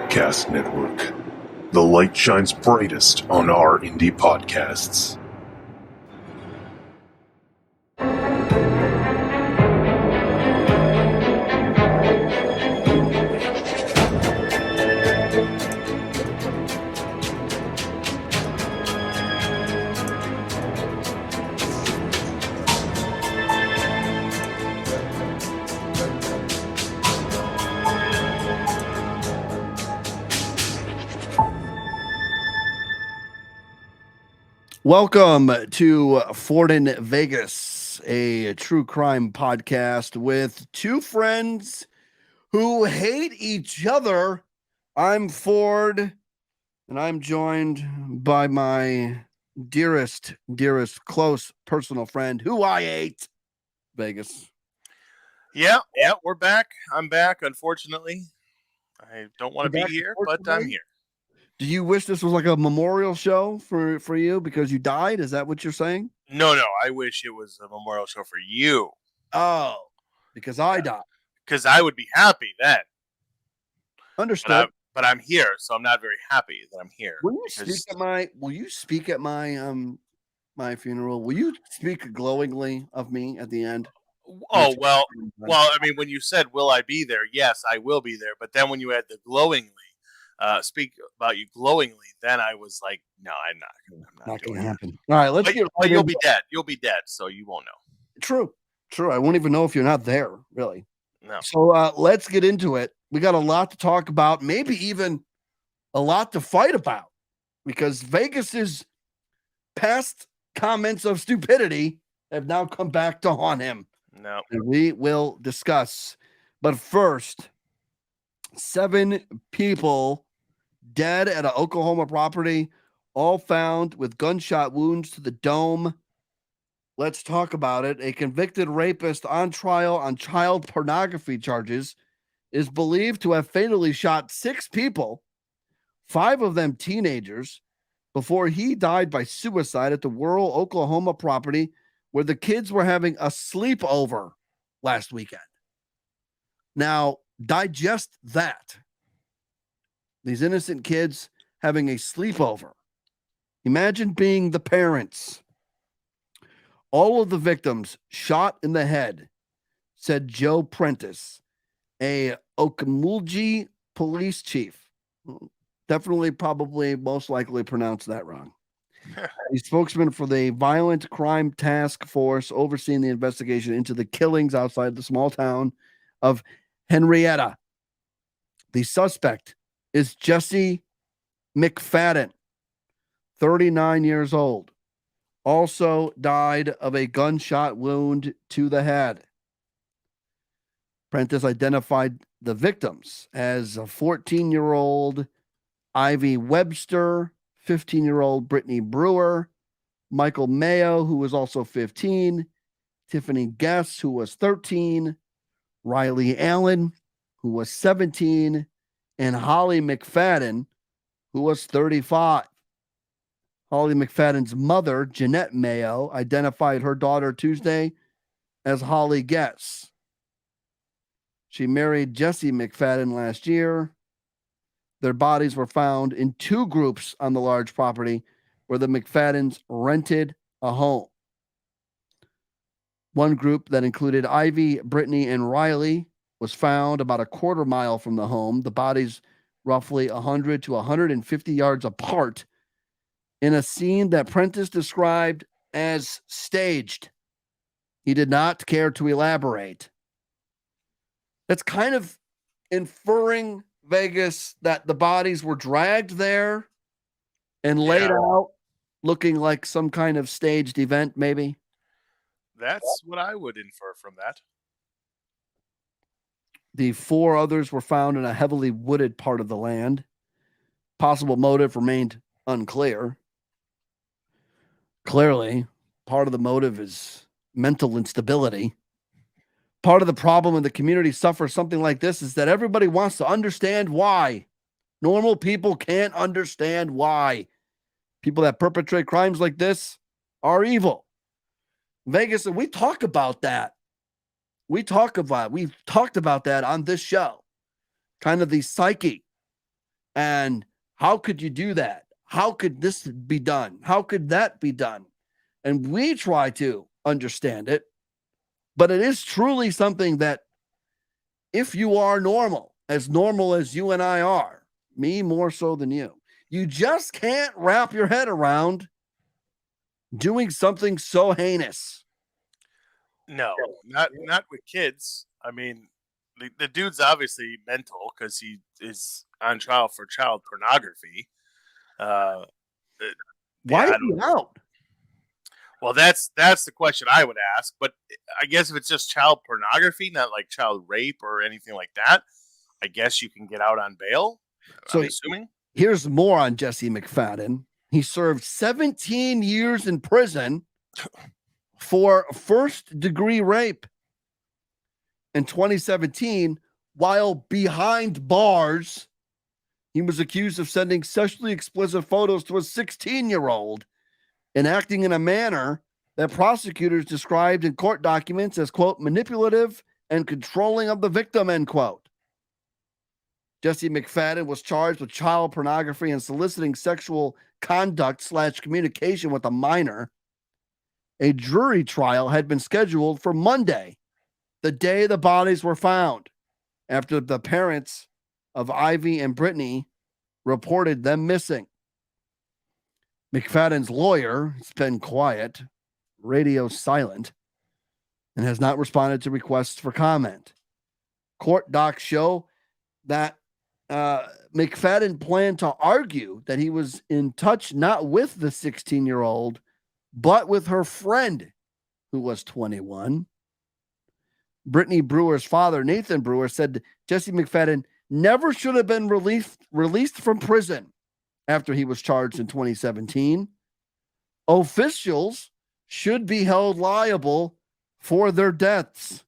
Darkcast Network. The light shines brightest on our indie podcasts. Welcome to Ford in Vegas, a true crime podcast with two friends who hate each other. I'm Ford, and I'm joined by my dearest, close personal friend who I hate, Vegas. Yeah, we're back. I'm back, unfortunately. I don't want to be here, but I'm here. Do you wish this was like a memorial show for you because you died? Is that what you're saying? No, I wish it was a memorial show for you. Oh, because I died. Because I would be happy then. Understood. But I'm here, so I'm not very happy that I'm here. Will you speak at my funeral? Will you speak glowingly of me at the end? Oh, well, I mean, when you said, will I be there? Yes, I will be there. But then when you had the glowingly, speak about you glowingly, then I was like, no, I'm not going to happen. All right, let's get but you'll be dead. You'll be dead, so you won't know. True. I won't even know if you're not there, really. No. So let's get into it. We got a lot to talk about, maybe even a lot to fight about, because Vegas's past comments of stupidity have now come back to haunt him. No. And we will discuss. But first, 7 people dead at an Oklahoma property, all found with gunshot wounds to the dome. Let's talk about it. A convicted rapist on trial on child pornography charges is believed to have fatally shot 6 people, 5 of them teenagers, before he died by suicide at the rural Oklahoma property where the kids were having a sleepover last weekend. Now, digest that. These innocent kids having a sleepover. Imagine being the parents. All of the victims shot in the head, said Joe Prentice, a Okmulgee police chief. Definitely, probably, most likely pronounced that wrong. A spokesman for the Violent Crime Task Force overseeing the investigation into the killings outside the small town of Henrietta. The suspect is Jesse McFadden, 39 years old. Also died of a gunshot wound to the head. Prentice identified the victims as a 14-year-old Ivy Webster, 15-year-old Brittany Brewer, Michael Mayo, who was also 15, Tiffany Guess, who was 13, Riley Allen, who was 17, and Holly McFadden, who was 35. Holly McFadden's mother, Jeanette Mayo, identified her daughter Tuesday as Holly Guess. She married Jesse McFadden last year. Their bodies were found in 2 groups on the large property where the McFaddens rented a home. One group that included Ivy, Brittany, and Riley was found about a quarter mile from the home. The bodies roughly 100 to 150 yards apart in a scene that Prentice described as staged. He did not care to elaborate. That's kind of inferring, Vegas, that the bodies were dragged there and laid out looking like some kind of staged event, maybe. That's what I would infer from that. The 4 others were found in a heavily wooded part of the land. Possible motive remained unclear. Clearly, part of the motive is mental instability. Part of the problem when the community suffers something like this is that everybody wants to understand why. Normal people can't understand why. People that perpetrate crimes like this are evil. Vegas, and we talk about that. We've talked about that on this show. Kind of the psyche And how could you do that? How could this be done? How could that be done? And we try to understand it, but it is truly something that if you are normal as you and I are, me more so than you just can't wrap your head around doing something so heinous. No, not with kids. I mean, the dude's obviously mental because he is on trial for child pornography. Why is he out? Well, that's the question I would ask. But I guess if it's just child pornography, not like child rape or anything like that, I guess you can get out on bail. So I'm assuming. Here's more on Jesse McFadden. He served 17 years in prison for first-degree rape. In 2017, while behind bars, he was accused of sending sexually explicit photos to a 16-year-old and acting in a manner that prosecutors described in court documents as, quote, manipulative and controlling of the victim, end quote. Jesse McFadden was charged with child pornography and soliciting sexual conduct / communication with a minor. A jury trial had been scheduled for Monday, the day the bodies were found, after the parents of Ivy and Brittany reported them missing. McFadden's lawyer has been quiet, radio silent, and has not responded to requests for comment. Court docs show that McFadden planned to argue that he was in touch not with the 16-year-old, but with her friend, who was 21. Brittany Brewer's father, Nathan Brewer, said Jesse McFadden never should have been released from prison after he was charged in 2017. Officials should be held liable for their deaths.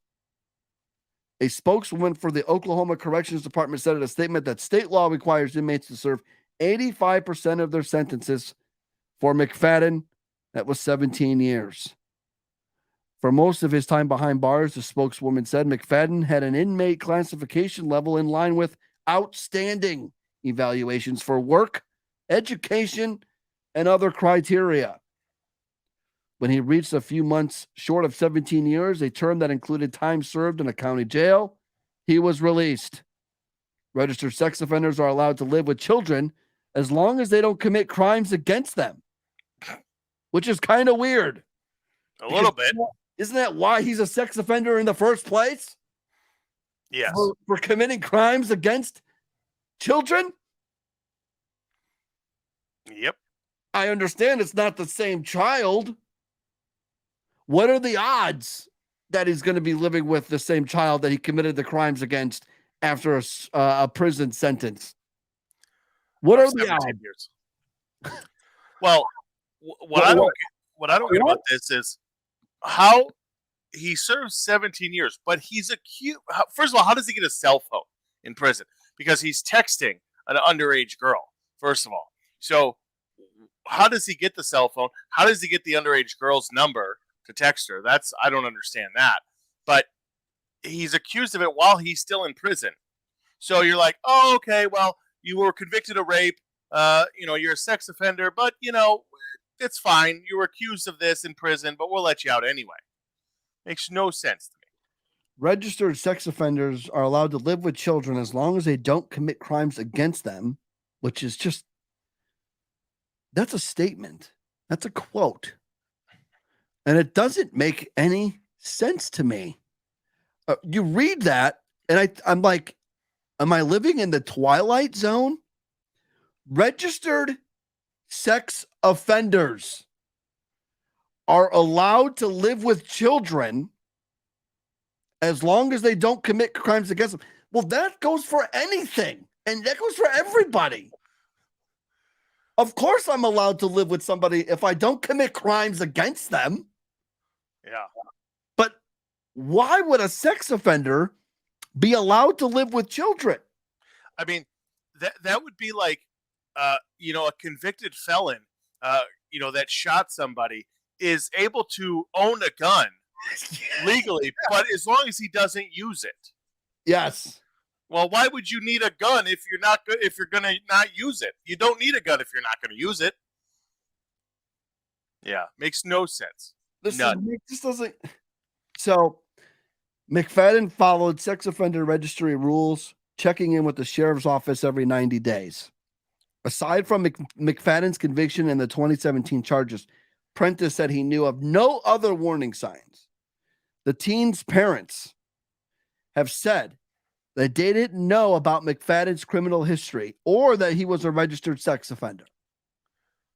A spokeswoman for the Oklahoma Corrections Department said in a statement that state law requires inmates to serve 85% of their sentences. For McFadden, that was 17 years. For most of his time behind bars, the spokeswoman said McFadden had an inmate classification level in line with outstanding evaluations for work, education, and other criteria. When he reached a few months short of 17 years, a term that included time served in a county jail, he was released. Registered sex offenders are allowed to live with children as long as they don't commit crimes against them, which is kind of weird. A little bit. Isn't that why he's a sex offender in the first place? Yes. For committing crimes against children? Yep. I understand it's not the same child. What are the odds that he's going to be living with the same child that he committed the crimes against after a prison sentence? What are the odds? Years. Well, what I don't get about this is how he serves 17 years, but he's accused. First of all, how does he get a cell phone in prison? Because he's texting an underage girl, first of all. So how does he get the cell phone? How does he get the underage girl's number to text her? I don't understand that. But he's accused of it while he's still in prison. So you're like, oh, okay, well, you were convicted of rape. You're a sex offender, but, it's fine. You were accused of this in prison, but we'll let you out anyway. Makes no sense to me. Registered sex offenders are allowed to live with children as long as they don't commit crimes against them, which is just, that's a statement. That's a quote. And it doesn't make any sense to me. You read that, and I'm like, am I living in the Twilight Zone? Registered sex offenders are allowed to live with children as long as they don't commit crimes against them. Well, that goes for anything, and that goes for everybody. Of course I'm allowed to live with somebody if I don't commit crimes against them. Yeah. But why would a sex offender be allowed to live with children? I mean, that would be like, a convicted felon, that shot somebody is able to own a gun legally, but as long as he doesn't use it. Yes. Well, why would you need a gun if you're not good? If you're gonna not use it, you don't need a gun if you're not gonna use it. Yeah, makes no sense. This doesn't. So, McFadden followed sex offender registry rules, checking in with the sheriff's office every 90 days. Aside from McFadden's conviction and the 2017 charges, Prentice said he knew of no other warning signs. The teen's parents have said that they didn't know about McFadden's criminal history or that he was a registered sex offender,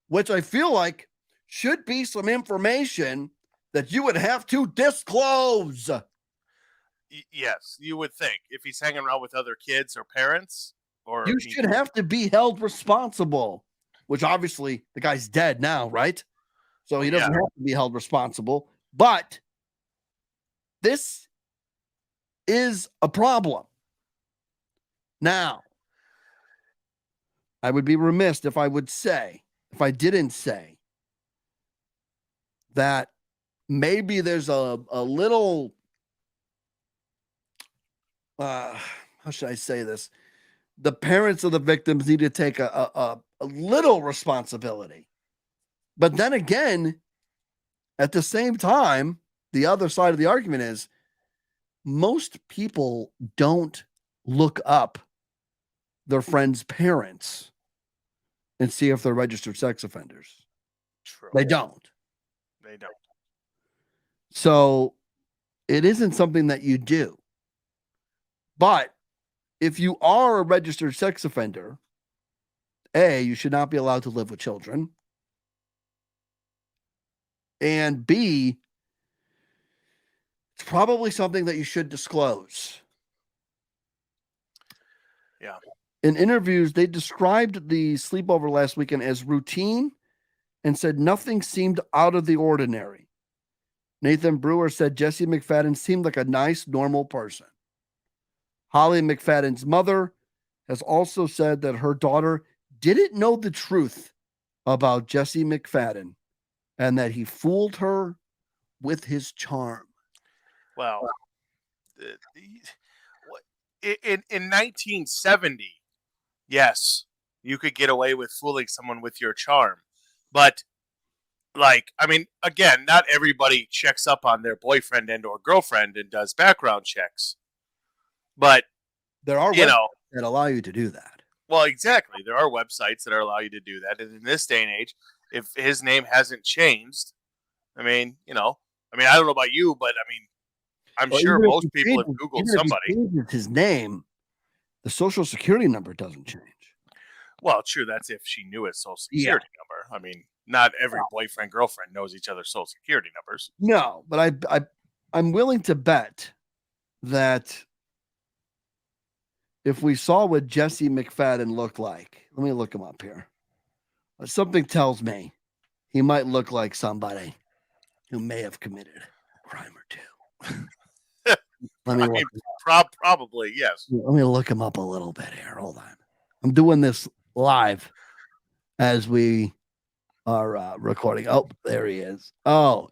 which I feel like should be some information that you would have to disclose. Yes, you would think if he's hanging around with other kids or parents, or you should have to be held responsible, which obviously the guy's dead now, right? So he doesn't have to be held responsible, but this is a problem. Now, I would be remiss if I didn't say that maybe there's a little, how should I say this? The parents of the victims need to take a little responsibility. But then again, at the same time, the other side of the argument is most people don't look up their friends' parents and see if they're registered sex offenders. True. They don't. They don't. So it isn't something that you do. But if you are a registered sex offender, A, you should not be allowed to live with children. And B, it's probably something that you should disclose. Yeah. In interviews, they described the sleepover last weekend as routine and said nothing seemed out of the ordinary. Nathan Brewer said Jesse McFadden seemed like a nice, normal person. Holly McFadden's mother has also said that her daughter didn't know the truth about Jesse McFadden and that he fooled her with his charm. Well, in 1970, yes, you could get away with fooling someone with your charm. But, like, I mean, again, not everybody checks up on their boyfriend and or girlfriend and does background checks. But there are websites that allow you to do that. Well, exactly. There are websites that allow you to do that. And in this day and age, if his name hasn't changed, I mean, I don't know about you, but I mean, I'm sure most people have Googled somebody. If he changes his name, the social security number doesn't change. Well, true. That's if she knew his social security number. I mean, not every boyfriend, girlfriend knows each other's social security numbers. No, but I'm willing to bet that if we saw what Jesse McFadden looked like, let me look him up here. Something tells me he might look like somebody who may have committed a crime or two. Probably, yes. Let me look him up a little bit here. Hold on. I'm doing this live as we are recording. Oh, there he is. Oh.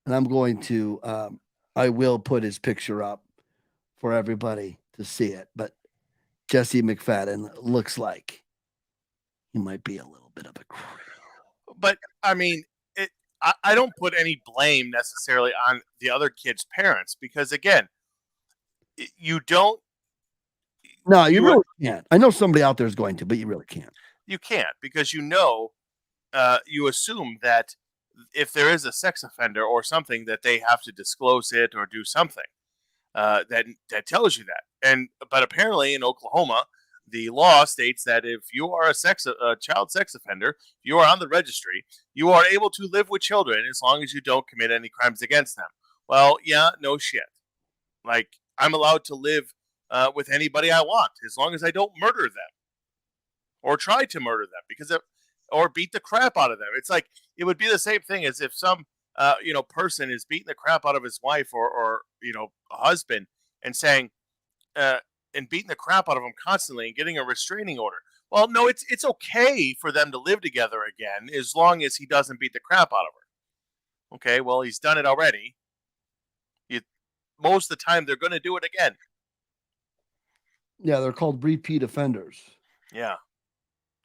And I'm going to, I will put his picture up for everybody to see it. But Jesse McFadden looks like he might be a little bit of a criminal. But, I mean, I don't put any blame necessarily on the other kid's parents because, again, you don't. No, you really can't. I know somebody out there is going to, but you really can't. You can't because you assume that if there is a sex offender or something that they have to disclose it or do something that tells you that. But apparently in Oklahoma, the law states that if you are a child sex offender, you are on the registry, you are able to live with children as long as you don't commit any crimes against them. Well, yeah, no shit. Like, I'm allowed to live with anybody I want as long as I don't murder them or try to murder them or beat the crap out of them. It's like, it would be the same thing as if some, person is beating the crap out of his wife or a husband and saying, and beating the crap out of him constantly and getting a restraining order. Well, no, it's okay for them to live together again as long as he doesn't beat the crap out of her. Okay, well, he's done it already. Most of the time, they're going to do it again. Yeah, they're called repeat offenders. Yeah.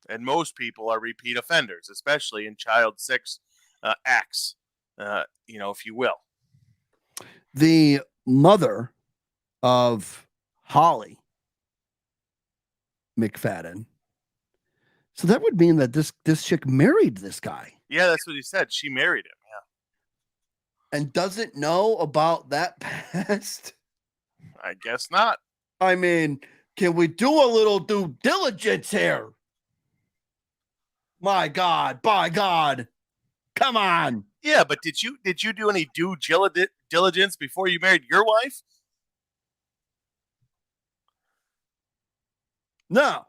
And most people are repeat offenders, especially in child sex acts, if you will. The mother of Holly McFadden. So that would mean that this chick married this guy. Yeah, that's what he said. She married him. Yeah. And doesn't know about that past? I guess not. I mean, can we do a little due diligence here? My God, by God. Come on. Yeah, but did you do any due diligence before you married your wife? No.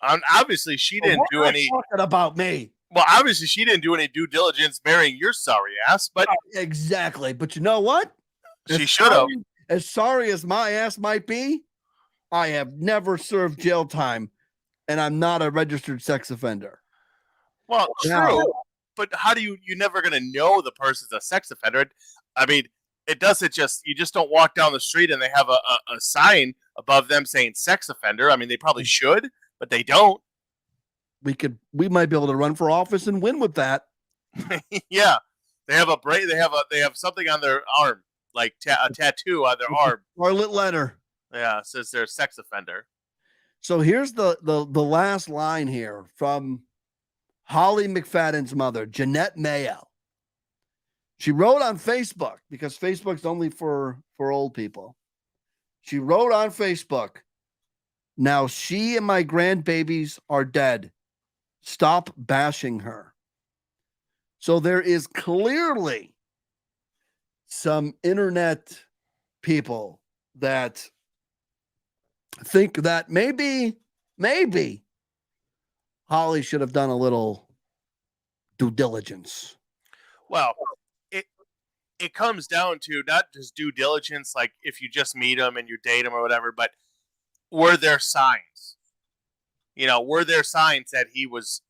Obviously, she didn't do any. Talking about me. Well, obviously, she didn't do any due diligence marrying your sorry ass. But exactly. But you know what? She should have. As sorry as my ass might be, I have never served jail time, and I'm not a registered sex offender. Well, true. But how do you're never going to know the person's a sex offender? I mean, it doesn't you just don't walk down the street and they have a sign above them saying sex offender. I mean, they probably should, but they don't. We might be able to run for office and win with that. Yeah. They have they have something on their arm, like a tattoo on their arm. Scarlet letter. Yeah, it says they're a sex offender. So here's the last line here from Holly McFadden's mother, Jeanette Mayo. She wrote on Facebook, because Facebook's only for old people. She wrote on Facebook, "Now she and my grandbabies are dead. Stop bashing her." So there is clearly some internet people that think that maybe Holly should have done a little due diligence. Well, it comes down to not just due diligence, like if you just meet them and you date them or whatever, but were there signs? Were there signs that he was,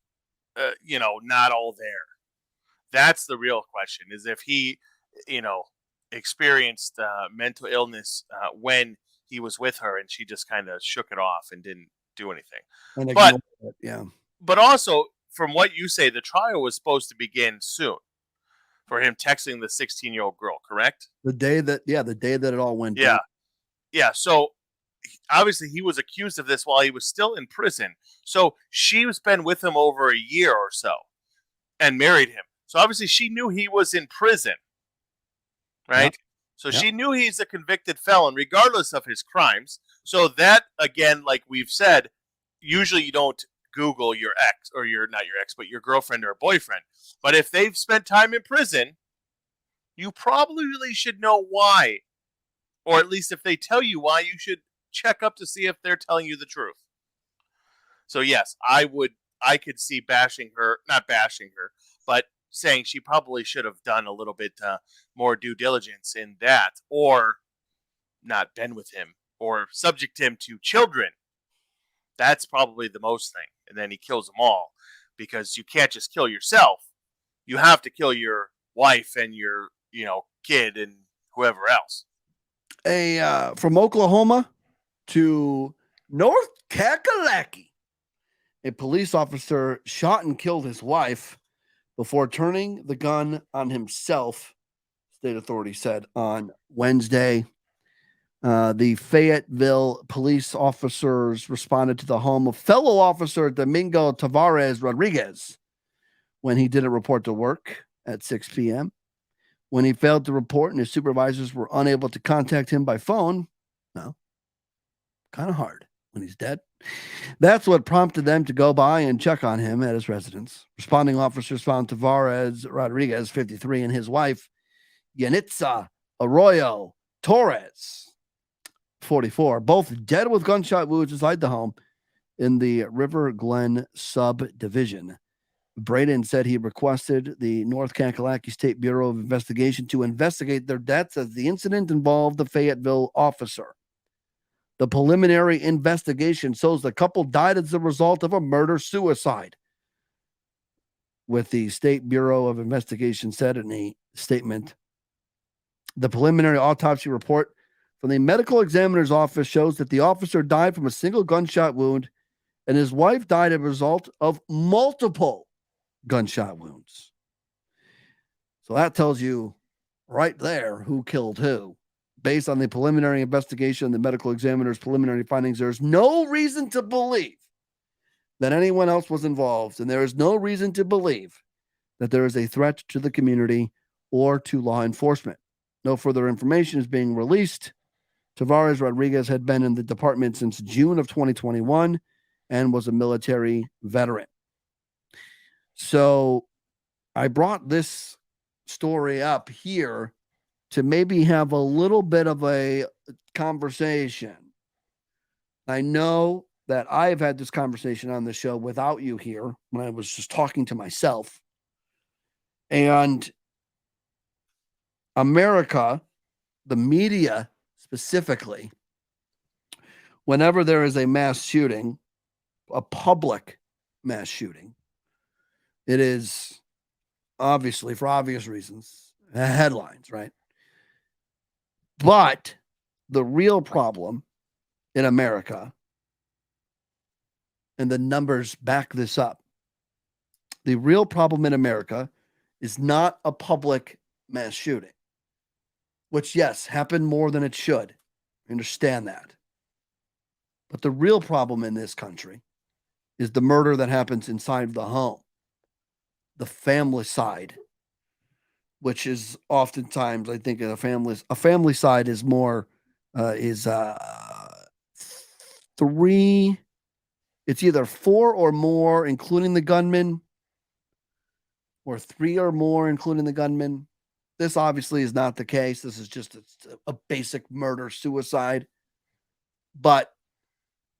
not all there? That's the real question, is if he, experienced mental illness when he was with her and she just kind of shook it off and didn't do anything. But also, from what you say, the trial was supposed to begin soon for him texting the 16-year-old girl, correct? The day that it all went down. Yeah. So obviously he was accused of this while he was still in prison. So she's been with him over a year or so and married him. So obviously she knew he was in prison, right? Yep. So she knew he's a convicted felon regardless of his crimes. So that, again, like we've said, usually you don't Google your ex, or not your ex, but your girlfriend or boyfriend. But if they've spent time in prison, you probably really should know why. Or at least if they tell you why, you should check up to see if they're telling you the truth. So yes, I could see not bashing her, but saying she probably should have done a little bit more due diligence in that, or not been with him, or subject him to children. That's probably the most thing. And then he kills them all, because you can't just kill yourself. You have to kill your wife and your, kid and whoever else. From Oklahoma to North Kakalaki, a police officer shot and killed his wife before turning the gun on himself, state authorities said on Wednesday. The Fayetteville police officers responded to the home of fellow officer Domingo Tavares Rodriguez when he didn't report to work at 6 p.m. When he failed to report and his supervisors were unable to contact him by phone, kind of hard when he's dead. That's what prompted them to go by and check on him at his residence. Responding officers found Tavares Rodriguez, 53, and his wife, Yanitza Arroyo Torres, 44, both dead with gunshot wounds inside the home in the River Glen subdivision. Braden said he requested the North Kakalaki State Bureau of Investigation to investigate their deaths, as the incident involved the Fayetteville officer. The preliminary investigation shows the couple died as a result of a murder-suicide, with the State Bureau of Investigation said in a statement. The preliminary autopsy report from the medical examiner's office shows that the officer died from a single gunshot wound and his wife died as a result of multiple gunshot wounds. So that tells you right there who killed who. Based on the preliminary investigation, the medical examiner's preliminary findings, there's no reason to believe that anyone else was involved, and there is no reason to believe that there is a threat to the community or to law enforcement. No further information is being released. Tavares Rodriguez had been in the department since June of 2021 and was a military veteran. So I brought this story up here to maybe have a little bit of a conversation. I know that I've had this conversation on the show without you here when I was just talking to myself. And America, the media specifically, whenever there is a mass shooting, a public mass shooting, it is obviously, for obvious reasons, headlines, right? But the real problem in America, and the numbers back this up, the real problem in America is not a public mass shooting, which, yes, happened more than it should. I understand that. But the real problem in this country is the murder that happens inside the home, the family side, which is oftentimes, I think, a family side is more, three, it's either four or more, including the gunman, or three or more, including the gunman. This obviously is not the case. This is just a basic murder suicide. But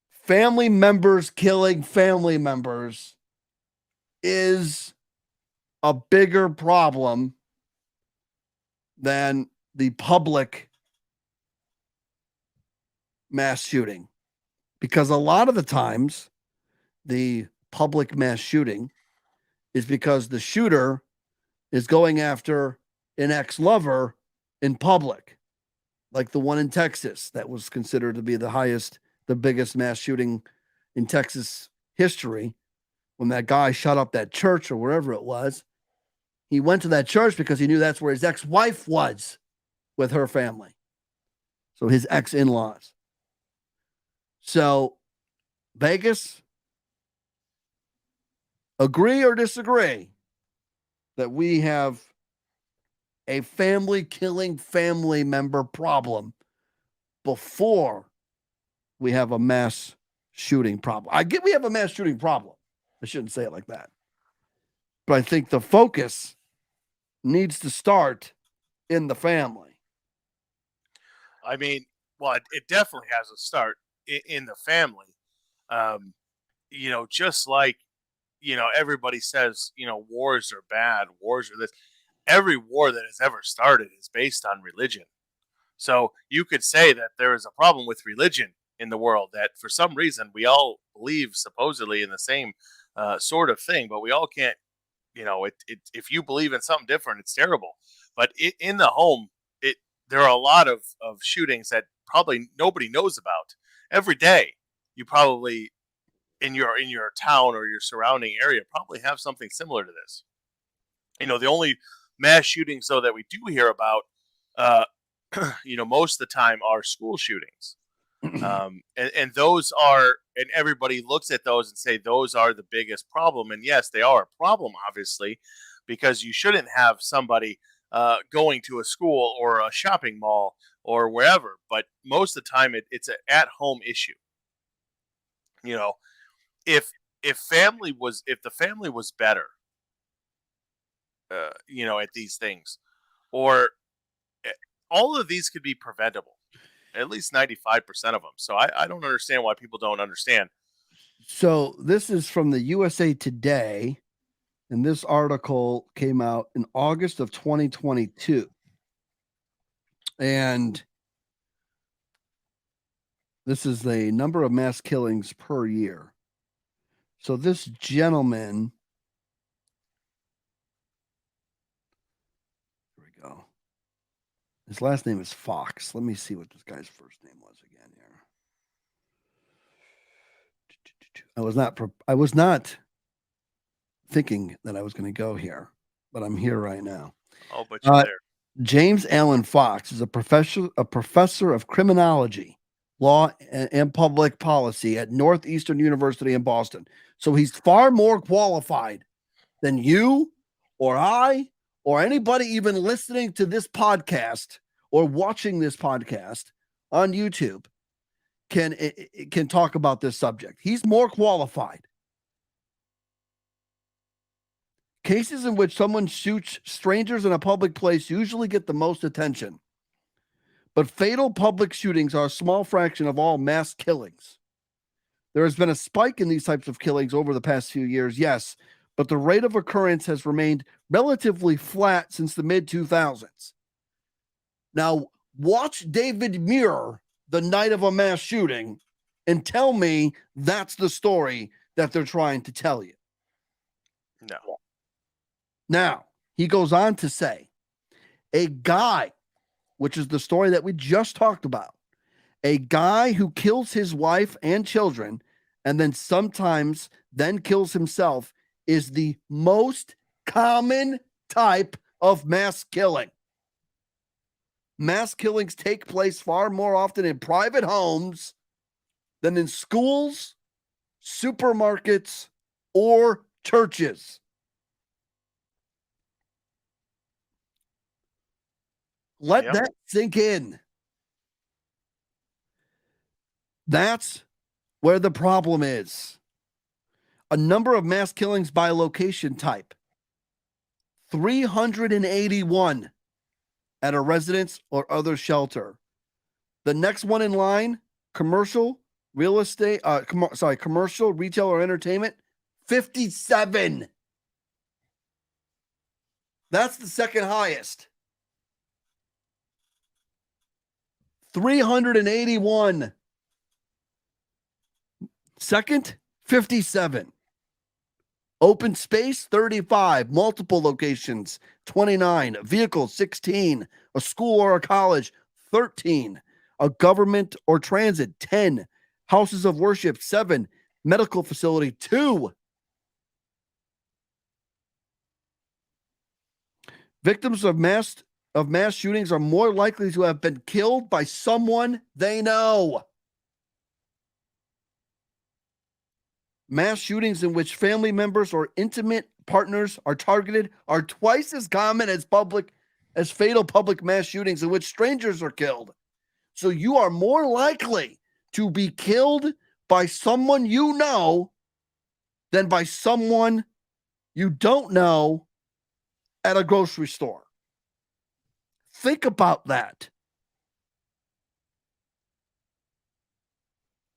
family members killing family members is a bigger problem than the public mass shooting. Because a lot of the times, the public mass shooting is because the shooter is going after an ex-lover in public, like the one in Texas that was considered to be the biggest mass shooting in Texas history, when that guy shot up that church or wherever it was. He went to that church because he knew that's where his ex-wife was with her family. So his ex-in-laws. So Vegas, agree or disagree that we have a family killing family member problem before we have a mass shooting problem? I get we have a mass shooting problem. I shouldn't say it like that. But I think the focus needs to start in the family. I mean, well, it definitely has to start in the family. Just like, everybody says, wars are bad, wars are this. Every war that has ever started is based on religion. So you could say that there is a problem with religion in the world, that for some reason we all believe supposedly in the same sort of thing, but we all can't, if you believe in something different, it's terrible. But in the home, there are a lot of shootings that probably nobody knows about. Every day, you probably in your town or your surrounding area probably have something similar to this. The only mass shootings though that we do hear about, most of the time are school shootings. And those are, and everybody looks at those and say those are the biggest problem. And yes, they are a problem, obviously, because you shouldn't have somebody going to a school or a shopping mall or wherever. But most of the time, it's an at-home issue. If the family was better, at these things, or all of these could be preventable. At least 95% of them. So I don't understand why people don't understand. So this is from the USA Today, and this article came out in August of 2022. And this is the number of mass killings per year. So this gentleman, here we go. His last name is Fox. Let me see what this guy's first name was again here. I was not thinking that I was going to go here, but I'm here right now. Oh, but you're there. James Allen Fox is a professor of criminology, law, and public policy at Northeastern University in Boston. So he's far more qualified than you or I or anybody even listening to this podcast or watching this podcast on YouTube can talk about this subject. He's more qualified. Cases in which someone shoots strangers in a public place usually get the most attention. But fatal public shootings are a small fraction of all mass killings. There has been a spike in these types of killings over the past few years, yes, but the rate of occurrence has remained relatively flat since the mid-2000s. Now, watch David Muir the night of a mass shooting and tell me that's the story that they're trying to tell you. No. Now, he goes on to say, a guy, which is the story that we just talked about, a guy who kills his wife and children and then sometimes then kills himself is the most common type of mass killing. Mass killings take place far more often in private homes than in schools, supermarkets, or churches. Let that sink in. That's where the problem is. A number of mass killings by location type. 381 at a residence or other shelter. The next one in line, commercial, real estate, commercial, retail, or entertainment, 57. That's the second highest. 381. Second, 57. Open space, 35. Multiple locations, 29. Vehicles, 16. A school or a college, 13. A government or transit, 10. Houses of worship, 7. Medical facility, 2. Victims of mass shootings are more likely to have been killed by someone they know. Mass shootings in which family members or intimate partners are targeted are twice as common as fatal public mass shootings in which strangers are killed. So you are more likely to be killed by someone you know than by someone you don't know at a grocery store. Think about that.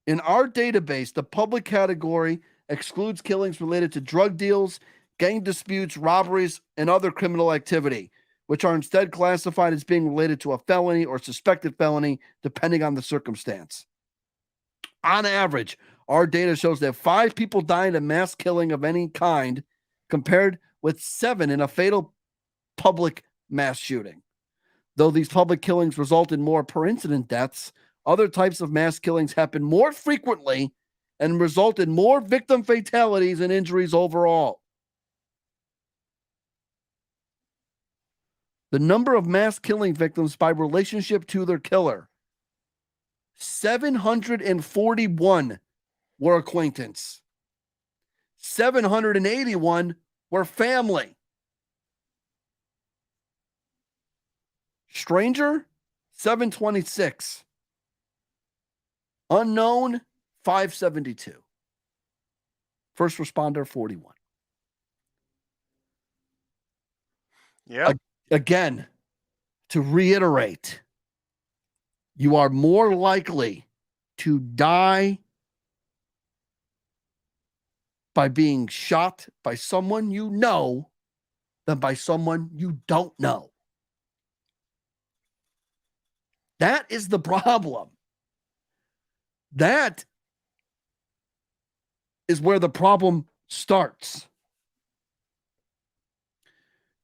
In our database, the public category excludes killings related to drug deals, gang disputes, robberies, and other criminal activity, which are instead classified as being related to a felony or suspected felony, depending on the circumstance. On average, our data shows that 5 people die in a mass killing of any kind, compared with 7 in a fatal public mass shooting. Though these public killings result in more per incident deaths, other types of mass killings happen more frequently and result in more victim fatalities and injuries overall. The number of mass killing victims by relationship to their killer, 741 were acquaintance. 781 were family. Stranger, 726. Unknown, 572. First responder, 41. Yeah. Again, to reiterate, you are more likely to die by being shot by someone you know than by someone you don't know. That is the problem. That is where the problem starts.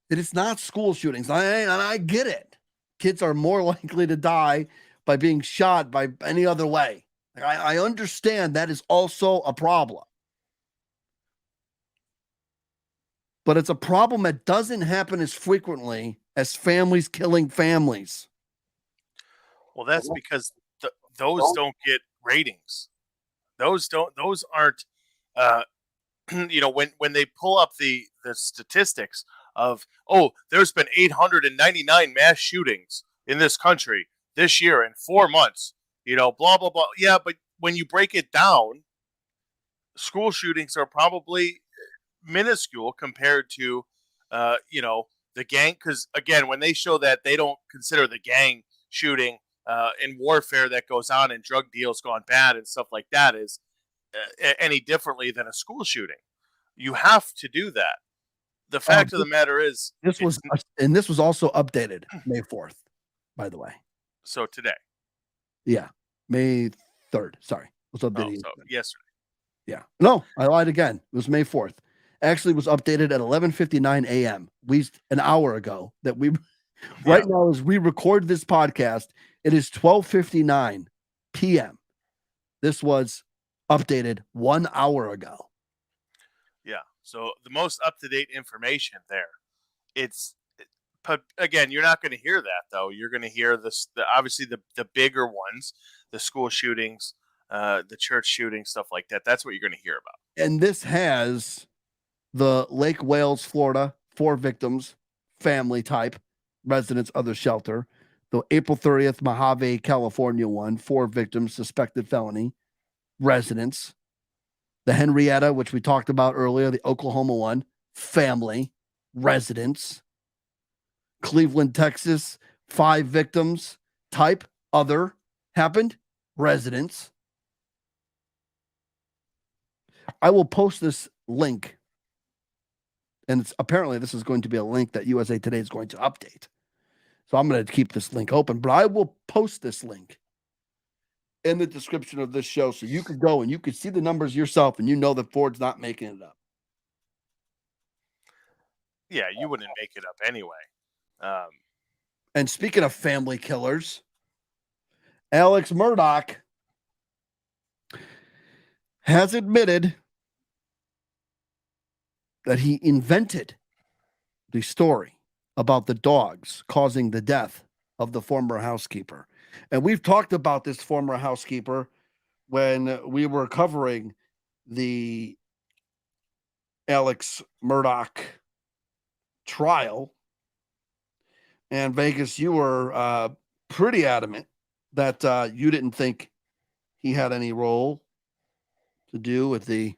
It is not school shootings. I get it. kids are more likely to die by being shot by any other way. I understand that is also a problem. But it's a problem that doesn't happen as frequently as families killing families. Well, that's because those don't get ratings. Those aren't, when they pull up the statistics of, there's been 899 mass shootings in this country this year in 4 months, blah, blah, blah. Yeah, but when you break it down, school shootings are probably minuscule compared to, the gang. Because, again, when they show that, they don't consider the gang shooting and warfare that goes on and drug deals gone bad and stuff like that is any differently than a school shooting. You have to do that. The fact of the matter is, this was also updated May 4th, by the way. So today. Yeah. May 3rd. Sorry. It was updated yesterday. Yeah. No, I lied again. It was May 4th. Actually, it was updated at 11:59 a.m. An hour ago. Right now, as we record this podcast, it is 12:59 p.m. This was updated 1 hour ago. Yeah. So the most up-to-date information there. But again, you're not going to hear that, though. You're going to hear obviously the bigger ones, the school shootings, the church shootings, stuff like that. That's what you're going to hear about. And this has the Lake Wales, Florida, 4 victims, family type, residents, other shelter. The April 30th, Mojave, California one, 4 victims, suspected felony, residents. The Henrietta, which we talked about earlier, the Oklahoma one, family, residents. Cleveland, Texas, 5 victims, type, other, happened, residents. I will post this link, and apparently this is going to be a link that USA Today is going to update. So I'm going to keep this link open, but I will post this link in the description of this show so you could go and you could see the numbers yourself and you know that Ford's not making it up. Yeah, you wouldn't make it up anyway. And speaking of family killers, Alex Murdaugh has admitted that he invented the story about the dogs causing the death of the former housekeeper. And we've talked about this former housekeeper when we were covering the Alex Murdaugh trial. And Vegas, you were pretty adamant that you didn't think he had any role to do with the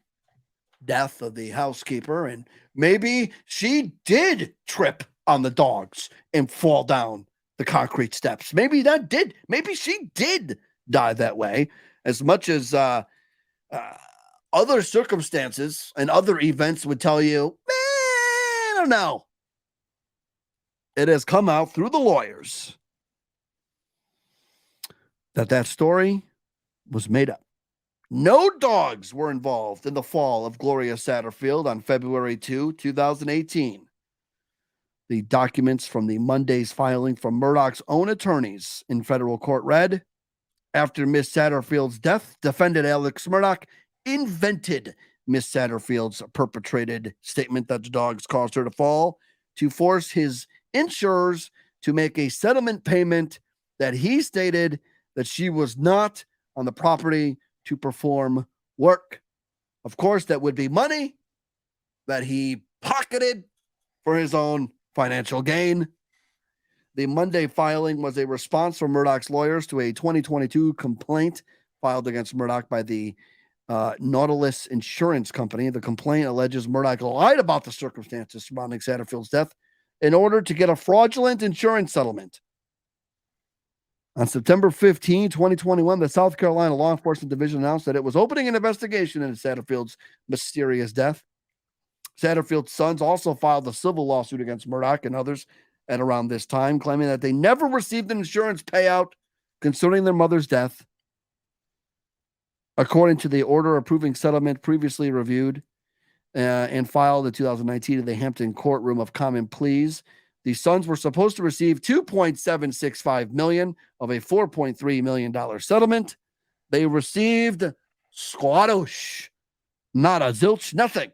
death of the housekeeper. And maybe she did trip on the dogs and fall down the concrete steps. Maybe she did die that way, as much as other circumstances and other events would tell you, I don't know. It has come out through the lawyers that story was made up. No dogs were involved in the fall of Gloria Satterfield on February 2, 2018. The documents from the Monday's filing from Murdaugh's own attorneys in federal court read, after Miss Satterfield's death, defendant Alex Murdaugh invented Miss Satterfield's perpetrated statement that the dogs caused her to fall to force his insurers to make a settlement payment that he stated that she was not on the property to perform work. Of course, that would be money that he pocketed for his own financial gain. The Monday filing was a response from Murdaugh's lawyers to a 2022 complaint filed against Murdaugh by the Nautilus Insurance Company. The complaint alleges Murdaugh lied about the circumstances surrounding Satterfield's death in order to get a fraudulent insurance settlement. On September 15, 2021, the South Carolina Law Enforcement Division announced that it was opening an investigation into Satterfield's mysterious death. Satterfield's sons also filed a civil lawsuit against Murdaugh and others at around this time, claiming that they never received an insurance payout concerning their mother's death. According to the order approving settlement previously reviewed and filed in 2019 in the Hampton Courtroom of Common Pleas, The Suns were supposed to receive $2.765 million of a $4.3 million settlement. They received squadosh, not a zilch, nothing.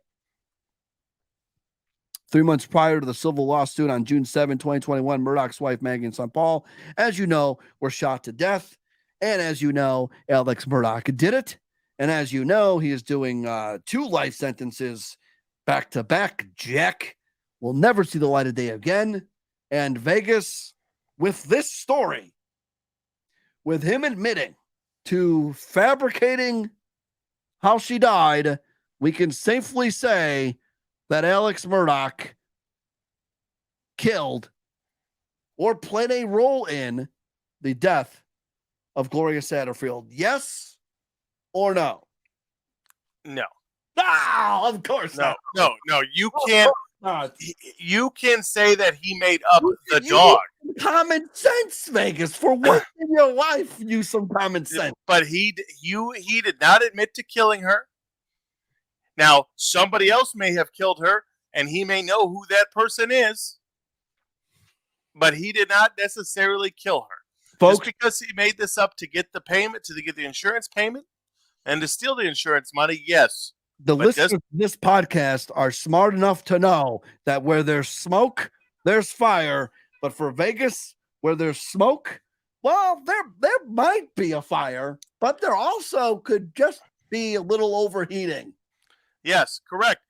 3 months prior to the civil lawsuit on June 7, 2021, Murdaugh's wife, Maggie and son Paul, as you know, were shot to death. And as you know, Alex Murdaugh did it. And as you know, he is doing 2 life sentences back to back. Jack will never see the light of day again. And Vegas, with this story, with him admitting to fabricating how she died, we can safely say that Alex Murdaugh killed or played a role in the death of Gloria Satterfield. Yes or no? No. Ah, of course No. not. No. You can't. You can say that he made up the dog. Common sense, Vegas. For once in your life, use some common sense. But he did not admit to killing her. Now, somebody else may have killed her, and he may know who that person is, but he did not necessarily kill her. Folks, just because he made this up to get the payment, to get the insurance payment, and to steal the insurance money, yes. The listeners of this podcast are smart enough to know that where there's smoke, there's fire. But for Vegas, where there's smoke, well, there might be a fire, but there also could just be a little overheating. Yes, correct.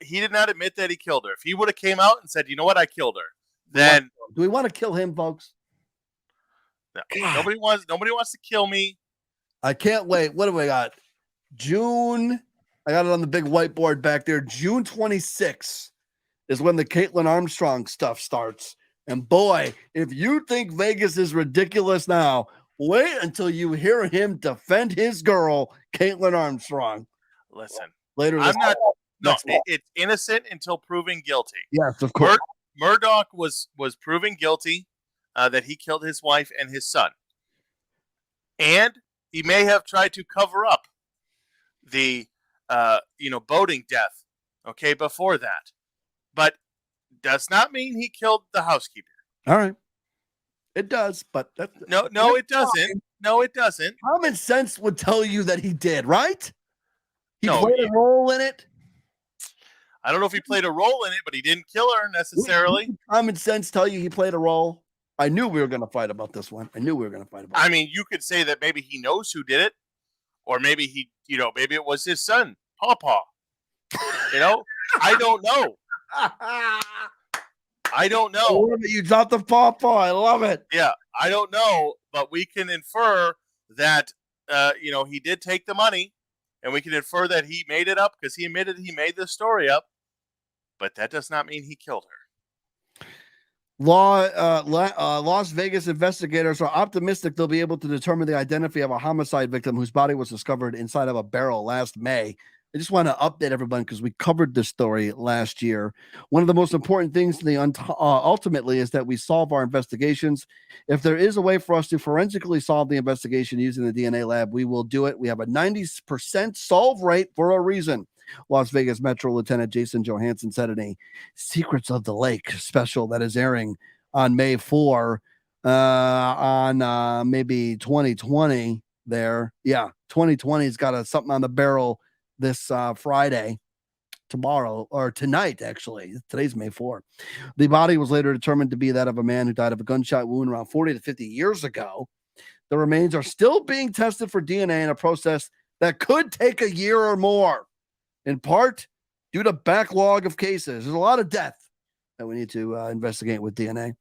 He did not admit that he killed her. If he would have came out and said, "You know what, I killed her," then do we want to kill him, folks? No, nobody wants to kill me. I can't wait. What do we got? June. I got it on the big whiteboard back there. June 26th is when the Caitlin Armstrong stuff starts. And boy, if you think Vegas is ridiculous now, wait until you hear him defend his girl, Caitlin Armstrong. Listen, later. It's innocent until proven guilty. Yes, of course. Murdaugh was proven guilty that he killed his wife and his son. And he may have tried to cover up the boating death, before that. But does not mean he killed the housekeeper. All right. It does, but no, it doesn't. No, it doesn't. Common sense would tell you that he did, right? He played a role in it. I don't know if he played a role in it, but he didn't kill her necessarily. Common sense tell you he played a role. I knew we were going to fight about this one. I mean, you could say that maybe he knows who did it, or maybe maybe it was his son, Pawpaw. I don't know. I don't know. You dropped the Pawpaw. I love it. Yeah, I don't know, but we can infer that he did take the money, and we can infer that he made it up because he admitted he made the story up. But that does not mean he killed her. Las Vegas investigators are optimistic they'll be able to determine the identity of a homicide victim whose body was discovered inside of a barrel last May. I just want to update everyone because we covered this story last year. One of the most important things ultimately is that we solve our investigations. If there is a way for us to forensically solve the investigation using the DNA lab, we will do it. We have a 90% solve rate for a reason. Las Vegas Metro Lieutenant Jason Johansson said in a Secrets of the Lake special that is airing on May 4 on maybe 2020 there. Yeah, 2020's got something on the barrel this Friday, tomorrow, or tonight, actually. Today's May 4. The body was later determined to be that of a man who died of a gunshot wound around 40 to 50 years ago. The remains are still being tested for DNA in a process that could take a year or more, in part due to backlog of cases. There's a lot of death that we need to investigate with DNA.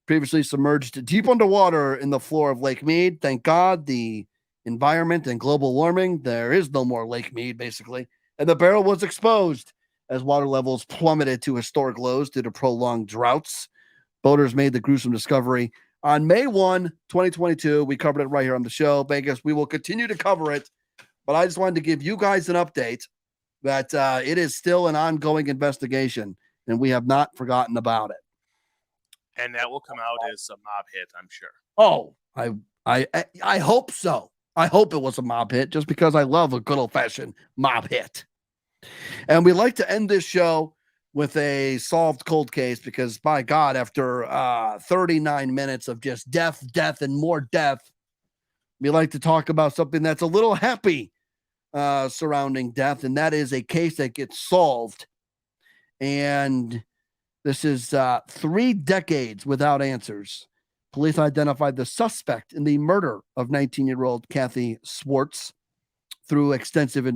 Previously submerged deep underwater in the floor of Lake Mead. Thank God, the environment and global warming, there is no more Lake Mead, basically. And the barrel was exposed as water levels plummeted to historic lows due to prolonged droughts. Boaters made the gruesome discovery on May 1, 2022. We covered it right here on the show. Vegas, we will continue to cover it, but I just wanted to give you guys an update that it is still an ongoing investigation, and we have not forgotten about it. And that will come out as a mob hit, I'm sure. Oh, I hope so. I hope it was a mob hit just because I love a good old-fashioned mob hit. And we like to end this show with a solved cold case because, by God, after 39 minutes of just death, and more death, we like to talk about something that's a little happy surrounding death, and that is a case that gets solved. And this is 3 decades without answers. Police identified the suspect in the murder of 19-year-old Kathy Swartz through an extensive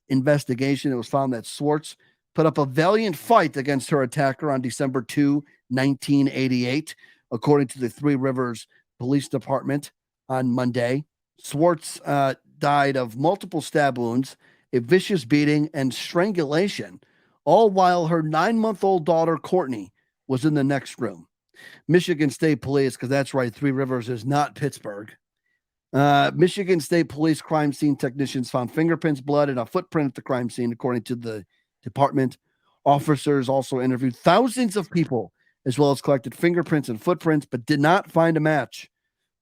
investigation. It was found that Swartz put up a valiant fight against her attacker on December 2, 1988, according to the Three Rivers Police Department on Monday. Swartz died of multiple stab wounds, a vicious beating, and strangulation, all while her 9-month-old daughter, Courtney, was in the next room. Michigan State Police, because that's right, Three Rivers is not Pittsburgh. Michigan State Police crime scene technicians found fingerprints, blood, and a footprint at the crime scene, according to the department. Officers also interviewed thousands of people, as well as collected fingerprints and footprints, but did not find a match.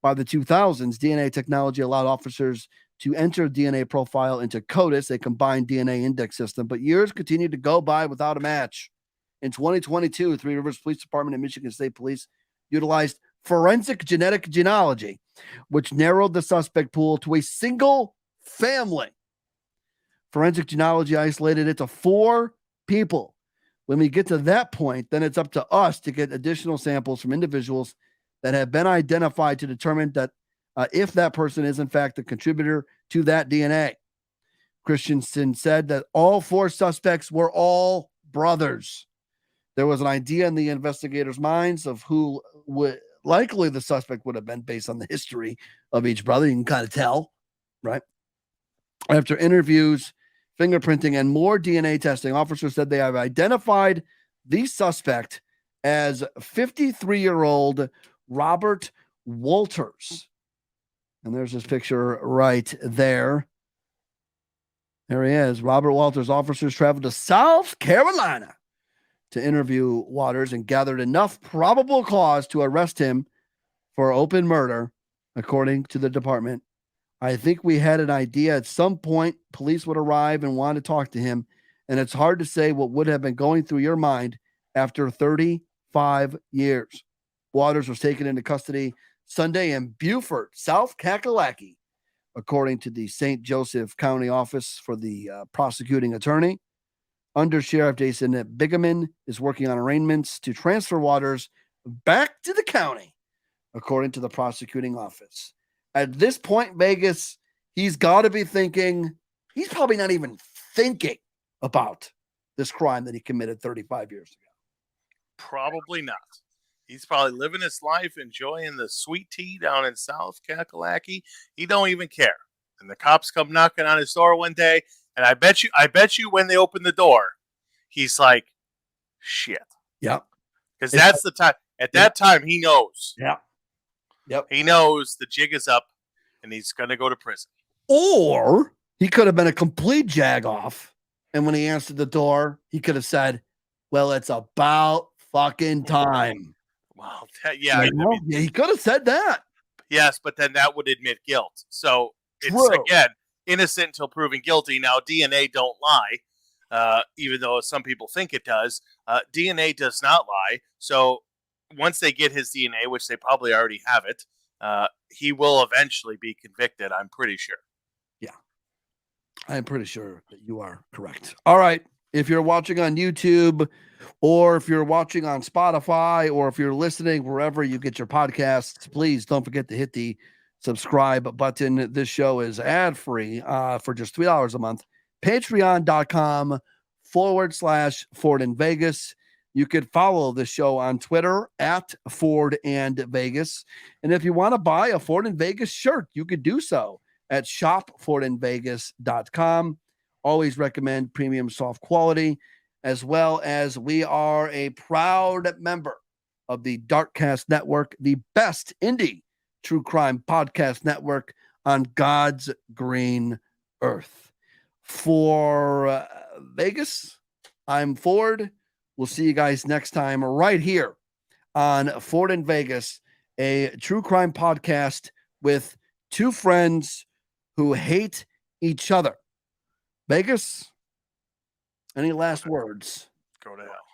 By the 2000s, DNA technology allowed officers to enter DNA profile into CODIS, a combined DNA index system, but years continued to go by without a match. In 2022, Three Rivers Police Department and Michigan State Police utilized forensic genetic genealogy, which narrowed the suspect pool to a single family. Forensic genealogy isolated it to 4 people. When we get to that point, then it's up to us to get additional samples from individuals that have been identified to determine that if that person is in fact the contributor to that DNA. Christensen said that all 4 suspects were all brothers. There was an idea in the investigators' minds of who would likely the suspect would have been based on the history of each brother. You can kind of tell, right? After interviews, fingerprinting, and more DNA testing, officers said they have identified the suspect as 53-year-old Robert Walters. And there's his picture right there. There he is. Robert Walters. Officers traveled to South Carolina to interview Waters and gathered enough probable cause to arrest him for open murder, according to the department. I think we had an idea at some point police would arrive and want to talk to him, and it's hard to say what would have been going through your mind after 35 years. Waters was taken into custody Sunday in Beaufort, South Kakalaki, according to the St. Joseph County Office for the prosecuting attorney. Under Sheriff Jason Bigeman is working on arrangements to transfer Waters back to the county, according to the prosecuting office. At this point, Vegas, he's got to be thinking, he's probably not even thinking about this crime that he committed 35 years ago. Probably not. He's probably living his life, enjoying the sweet tea down in South Kakalaki. He don't even care. And the cops come knocking on his door one day, and I bet you when they open the door, he's like, shit. Yep. Because that's the time. At that time, he knows. Yeah. Yep. He knows the jig is up, and he's going to go to prison. Or he could have been a complete jag-off, and when he answered the door, he could have said, well, it's about fucking time. Well, yeah. Yeah, he could have said that. Yes, but then that would admit guilt. So it's, True. again, innocent until proven guilty. Now, DNA don't lie, even though some people think it does. DNA does not lie. So once they get his DNA, which they probably already have it, he will eventually be convicted, I'm pretty sure. Yeah. I'm pretty sure that you are correct. All right. If you're watching on YouTube, or if you're watching on Spotify, or if you're listening wherever you get your podcasts, please don't forget to hit the subscribe button. This show is ad-free for just $3 a month. Patreon.com/Ford and Vegas. You could follow the show on Twitter at Ford and Vegas. And if you want to buy a Ford and Vegas shirt, you could do so at shopfordandvegas.com. Always recommend premium soft quality, as well as we are a proud member of the Darkcast Network, the best indie true crime podcast network on God's green earth. For Vegas, I'm Ford. We'll see you guys next time right here on Ford and Vegas, a true crime podcast with 2 friends who hate each other. Vegas, Any last words? Go to hell.